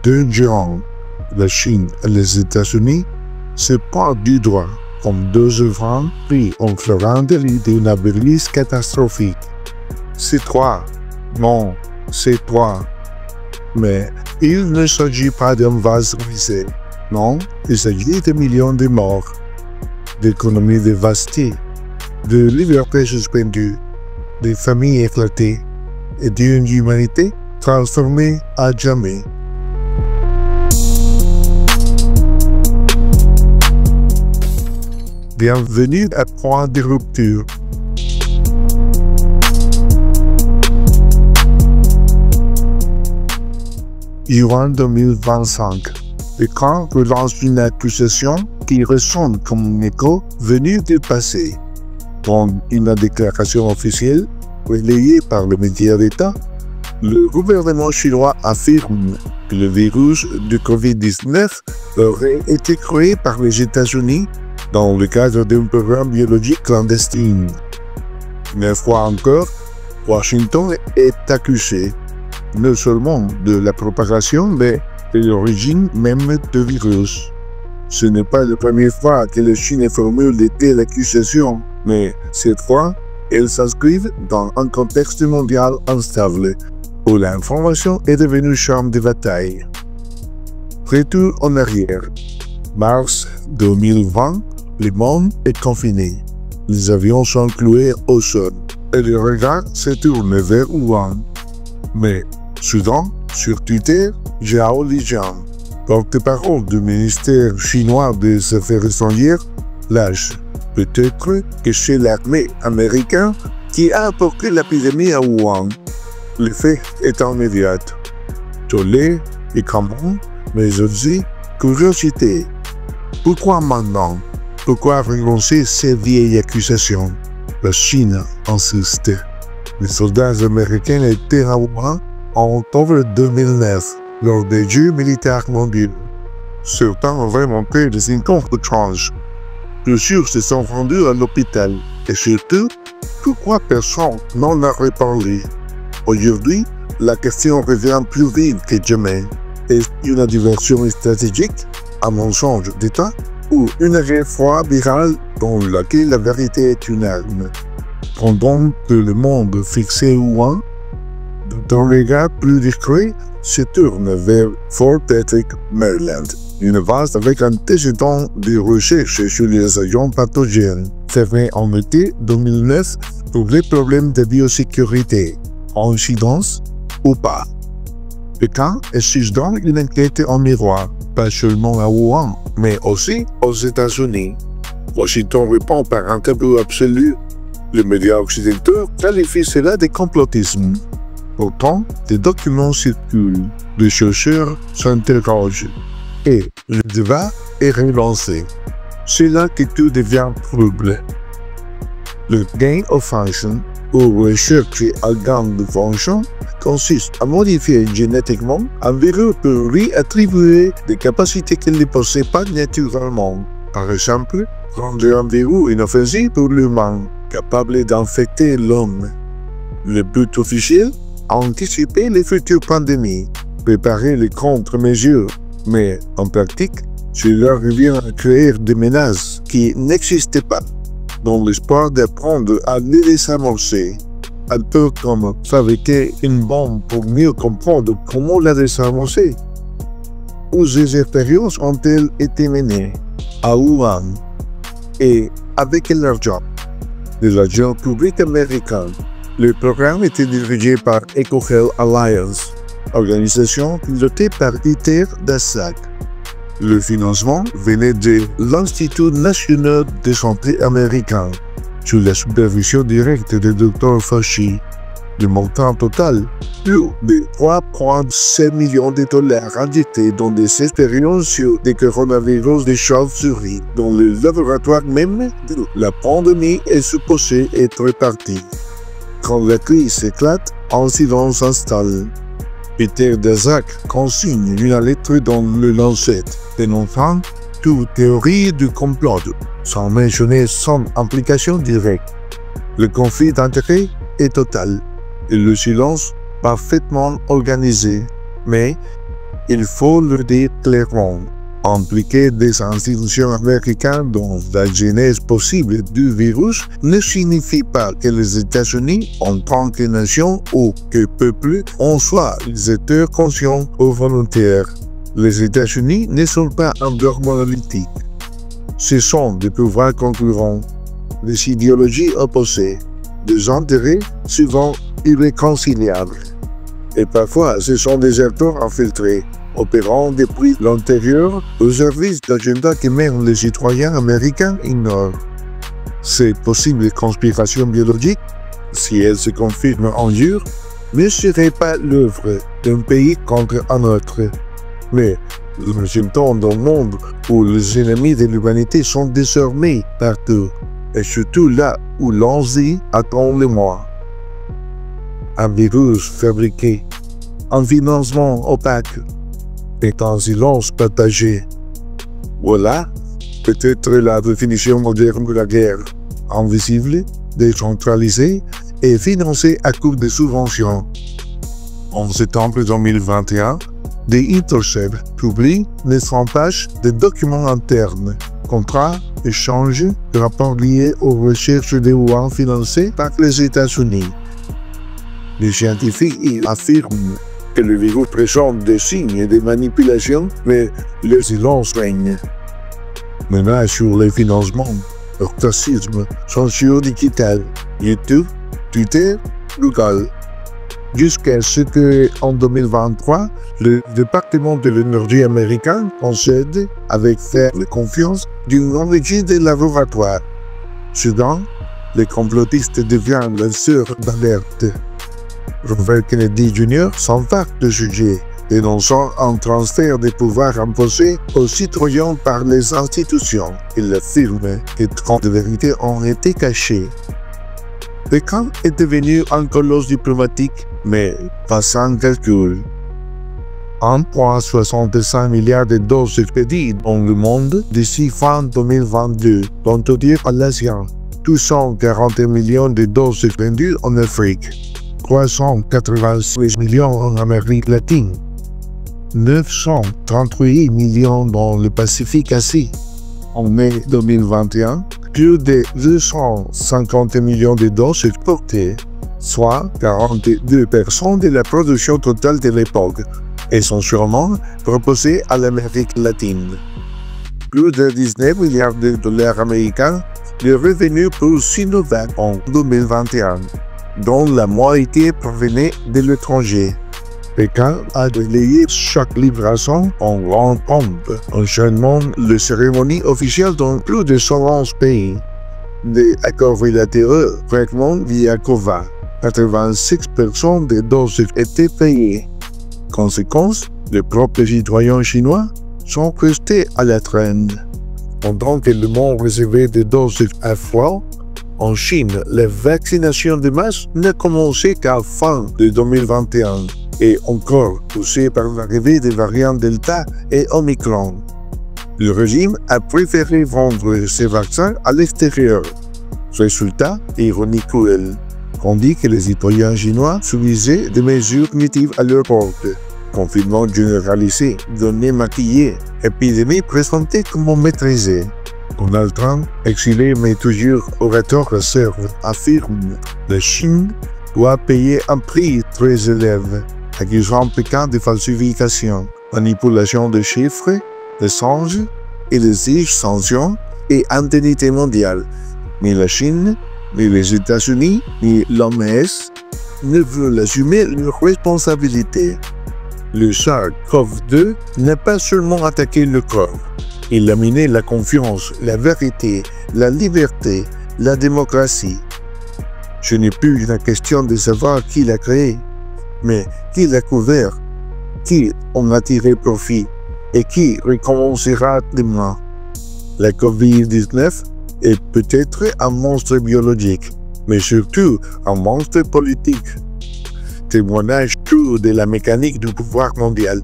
deux géants, la Chine et les États-Unis, se pointent du doigt comme deux œuvres pris en flagrant délit d'une avarice catastrophique. C'est toi. Non, c'est toi. Mais il ne s'agit pas d'un vase brisé. Non, il s'agit de millions de morts, d'économies dévastées, de libertés suspendues, de familles éclatées et d'une humanité transformée à jamais. Bienvenue à Point de rupture. Juin 2025. Le camp relance une accusation qui ressonne comme un écho venu du passé. Dans une déclaration officielle relayée par le média d'État, le gouvernement chinois affirme que le virus du Covid-19 aurait été créé par les États-Unis dans le cadre d'un programme biologique clandestin. Une fois encore, Washington est accusé non seulement de la propagation, mais de l'origine même du virus. Ce n'est pas la première fois que la Chine formule de telles accusations, mais cette fois, elles s'inscrivent dans un contexte mondial instable, où l'information est devenue champ de bataille. Retour en arrière. Mars 2020, le monde est confiné. Les avions sont cloués au sol et le regard se tourne vers Wuhan. Mais soudain, sur Twitter, Zhao Lijian, porte-parole du ministère chinois des Affaires étrangères, lâche peut-être que c'est l'armée américaine qui a apporté l'épidémie à Wuhan. L'effet est immédiat. Tollé et crampon, mais aussi curiosité. Pourquoi maintenant? Pourquoi renoncer ces vieilles accusations? La Chine insiste. Les soldats américains étaient à Wuhan en octobre 2009, lors des Jeux militaires mondiaux. Certains ont remonté des incomptes étranges. Plusieurs se sont rendus à l'hôpital. Et surtout, pourquoi personne n'en a reparlé? Aujourd'hui, la question revient plus vive que jamais. Est-ce une diversion stratégique, un mensonge d'État, ou une guerre froide virale dans laquelle la vérité est une arme? Pendant que le monde fixé Wuhan, d'un regard plus discret se tourne vers Fort Detrick, Maryland, une base avec antécédent de recherche sur les agents pathogènes, fermée en été 2009 pour des problèmes de biosécurité, incidence ou pas. Pékin exige donc une enquête en miroir, pas seulement à Wuhan, mais aussi aux États-Unis. Washington répond par un tabou absolu. Les médias occidentaux qualifient cela de complotisme. Pourtant, des documents circulent, les chercheurs s'interrogent, et le débat est relancé. C'est là que tout devient trouble. Le gain of function, ou recherche à gain de fonction, consiste à modifier génétiquement un virus pour lui attribuer des capacités qu'il ne possède pas naturellement. Par exemple, rendre un virus inoffensif pour l'humain, capable d'infecter l'homme. Le but officiel, anticiper les futures pandémies, préparer les contre-mesures, mais en pratique, cela revient à créer des menaces qui n'existaient pas, dans l'espoir d'apprendre à les désamorcer. Un peu comme fabriquer une bombe pour mieux comprendre comment la désamorcer. Où ces expériences ont-elles été menées? À Wuhan. Et avec l'argent de l'agent public américain. Le programme était dirigé par EcoHealth Alliance, organisation pilotée par ITER d'Assac. Le financement venait de l'Institut national de santé américain, sous la supervision directe du Dr Fauci. Le montant total, plus de 3,7 millions de dollars injectés dans des expériences sur des coronavirus de chauve-souris, dont le laboratoire même de la pandémie est supposé être réparti. Quand la crise éclate, un silence s'installe. Peter Daszak consigne une lettre dans le Lancet, dénonçant toute théorie du complot, sans mentionner son implication directe. Le conflit d'intérêts est total, et le silence parfaitement organisé. Mais Il faut le dire clairement. Impliquer des institutions américaines dans la genèse possible du virus ne signifie pas que les États-Unis, en tant que nation ou que peuple, en soient les acteurs conscients ou volontaires. Les États-Unis ne sont pas un bloc monolithique. Ce sont des pouvoirs concurrents, des idéologies opposées, des intérêts souvent irréconciliables. Et parfois, ce sont des acteurs infiltrés, opérant depuis l'intérieur au service d'agendas que même les citoyens américains ignorent. Ces possibles conspirations biologiques, si elles se confirment en jour, ne seraient pas l'œuvre d'un pays contre un autre, mais le résultat d'un monde où les ennemis de l'humanité sont désormais partout, et surtout là où l'envie attend le moins. Un virus fabriqué, un financement opaque, et un silence partagé. Voilà peut-être la définition moderne de la guerre, invisible, décentralisée et financée à coup de subventions. En septembre 2021, The Intercept publie les 100 pages de documents internes, contrats, échanges, rapports liés aux recherches de Wuhan financées par les États-Unis. Les scientifiques y affirment que le virus présente des signes de manipulation, mais le silence règne. Menaces sur les financements, racisme, censure digitale, YouTube, Twitter, Google. Jusqu'à ce que, en 2023, le département de l'énergie américain concède, avec ferme confiance, d'une origine de laboratoire. Soudain, les complotistes deviennent lanceurs d'alerte. Robert Kennedy Jr. s'empare du sujet, dénonçant un transfert de pouvoir imposé aux citoyens par les institutions. Il affirme que trop de vérités ont été cachées. Pékin est devenu un colosse diplomatique, mais pas sans calcul. 1,65 milliard de doses expédiées dans le monde d'ici fin 2022, dont au dire à l'Asie. 240 millions de doses vendues en Afrique. 386 millions en Amérique latine, 938 millions dans le Pacifique Asie. En mai 2021, plus de 250 millions de doses exportées, soit 42% de la production totale de l'époque, essentiellement proposée à l'Amérique latine. Plus de 19 milliards de dollars américains de revenus pour Sinovac en 2021. Dont la moitié provenait de l'étranger. Pékin a relayé chaque livraison en grande pompe, enchaînant les cérémonies officielles dans plus de 111 pays. Des accords bilatéraux directement via COVAX. 86% des doses étaient payées. Conséquence, les propres citoyens chinois sont restés à la traîne. Pendant que le monde recevait des doses à froid, en Chine, la vaccination de masse n'a commencé qu'à fin de 2021 et encore poussée par l'arrivée des variants Delta et Omicron. Le régime a préféré vendre ces vaccins à l'extérieur. Résultat, ironie cruelle, tandis que les citoyens chinois subissaient des mesures punitives à leur porte. Confinement généralisé, données maquillées, épidémie présentée comme maîtrisée. Donald Trump, exilé mais toujours orateur réserve, affirme que la Chine doit payer un prix très élevé, accusant Pékin de falsification, manipulation de chiffres, de songes et de sanctions et indemnité mondiale. Ni la Chine, ni les États-Unis, ni l'OMS ne veulent assumer leurs responsabilités. Le SARS-CoV-2 n'a pas seulement attaqué le corps. Il a miné la confiance, la vérité, la liberté, la démocratie. Ce n'est plus la question de savoir qui l'a créé, mais qui l'a couvert, qui en a tiré profit et qui recommencera demain. La COVID-19 est peut-être un monstre biologique, mais surtout un monstre politique. Témoignage cru de la mécanique du pouvoir mondial.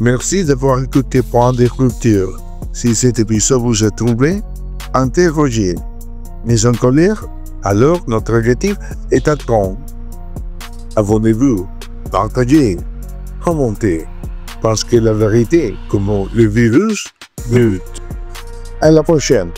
Merci d'avoir écouté Point de Rupture. Si cet épisode vous a troublé, interrogez. Mais en colère, alors notre objectif est à temps. Abonnez-vous, partagez, commenter. Parce que la vérité, comme le virus, mute. À la prochaine.